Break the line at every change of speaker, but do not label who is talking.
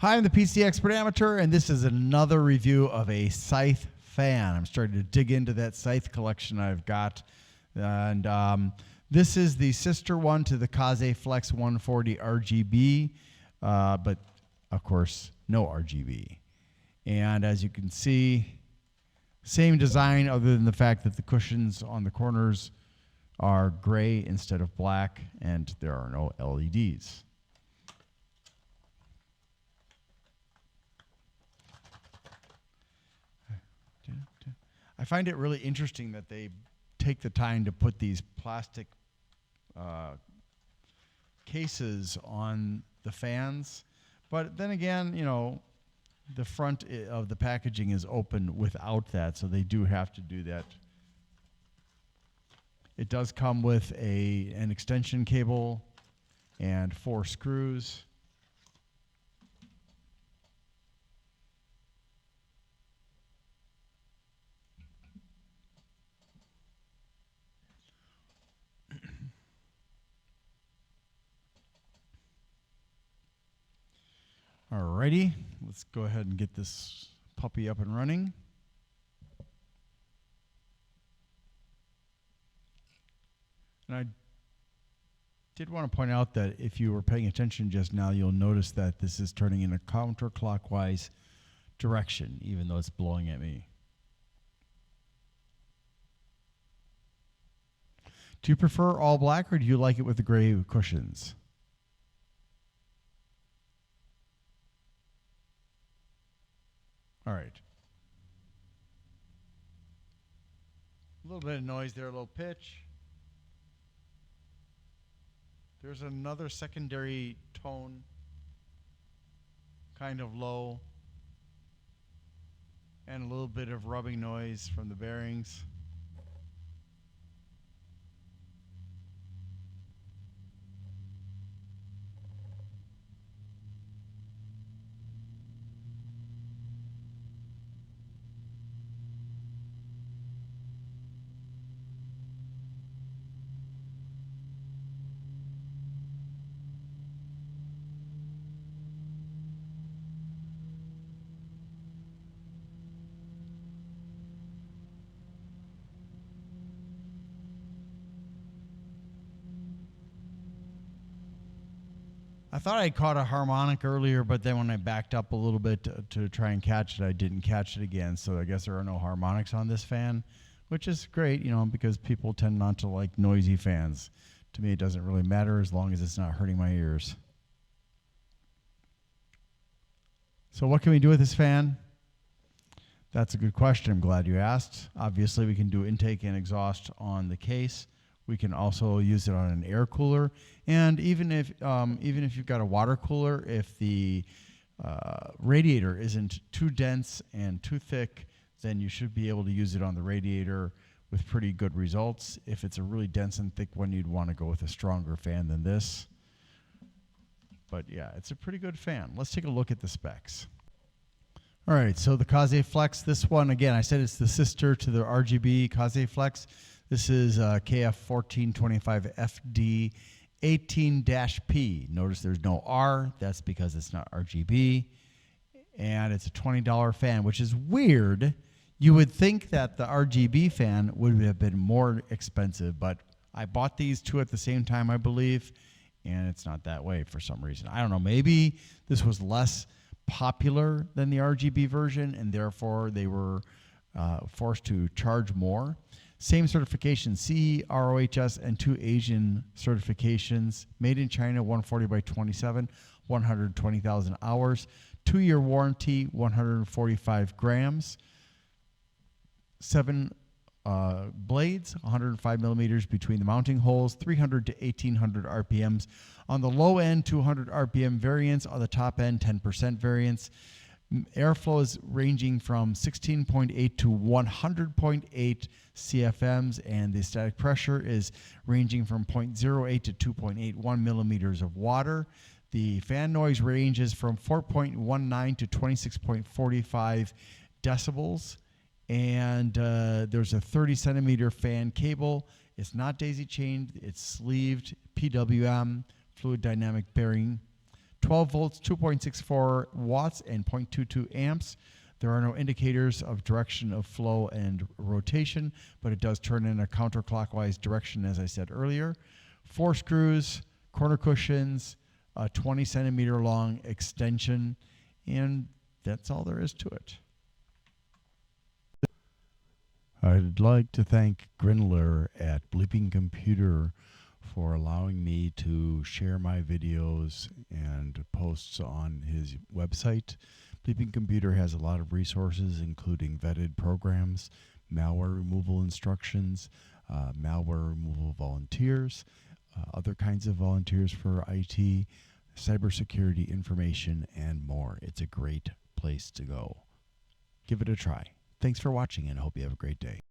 Hi, I'm the PC Expert Amateur, and this is another review of a Scythe fan. I'm starting to dig into that Scythe collection I've got. And this is the sister one to the Kaze Flex 140 RGB, but of course, no RGB. And as you can see, same design other than the fact that the cushions on the corners are gray instead of black, and there are no LEDs. I find it really interesting that they take the time to put these plastic cases on the fans. But then again, you know, the front of the packaging is open without that, so they do have to do that. It does come with an extension cable and 4 screws. Alrighty, let's go ahead and get this puppy up and running. And I did want to point out that if you were paying attention just now, you'll notice that this is turning in a counterclockwise direction, even though it's blowing at me. Do you prefer all black, or do you like it with the gray cushions? All right. A little bit of noise there, a little pitch. There's another secondary tone, kind of low, and a little bit of rubbing noise from the bearings. I thought I caught a harmonic earlier, but then when I backed up a little bit to try and catch it, I didn't catch it again. So I guess there are no harmonics on this fan, which is great, you know, because people tend not to like noisy fans. To me, it doesn't really matter as long as it's not hurting my ears. So what can we do with this fan? That's a good question. I'm glad you asked. Obviously, we can do intake and exhaust on the case. We can also use it on an air cooler, and even if you've got a water cooler, if the radiator isn't too dense and too thick, then you should be able to use it on the radiator with pretty good results. If it's a really dense and thick one, you'd want to go with a stronger fan than this. But yeah, it's a pretty good fan. Let's take a look at the specs. All right, so the Kaze Flex, this one, again, I said it's the sister to the RGB Kaze Flex. This is KF1425FD 18-P. Notice there's no R. That's because it's not RGB. And it's a $20 fan, which is weird. You would think that the RGB fan would have been more expensive, but I bought these two at the same time, I believe, and it's not that way for some reason. I don't know. Maybe this was less popular than the RGB version, and therefore they were forced to charge more. Same certification, CE, ROHS, and 2 Asian certifications. Made in China, 140 by 27, 120,000 hours. 2-year warranty, 145 grams. 7 blades, 105 millimeters between the mounting holes, 300 to 1800 RPMs. On the low end, 200 RPM variance. On the top end, 10% variance. Airflow is ranging from 16.8 to 100.8 CFMs, and the static pressure is ranging from 0.08 to 2.81 millimeters of water. The fan noise ranges from 4.19 to 26.45 decibels, and there's a 30 centimeter fan cable. It's not daisy chained, it's sleeved, PWM, fluid dynamic bearing 12 volts, 2.64 watts, and 0.22 amps. There are no indicators of direction of flow and rotation, but it does turn in a counterclockwise direction, as I said earlier. 4 screws, corner cushions, a 20 centimeter long extension, and that's all there is to it. I'd like to thank Grindler at Bleeping Computer for allowing me to share my videos and posts on his website. Bleeping Computer has a lot of resources, including vetted programs, malware removal instructions, malware removal volunteers, other kinds of volunteers for IT, cybersecurity information, and more. It's a great place to go. Give it a try. Thanks for watching, and I hope you have a great day.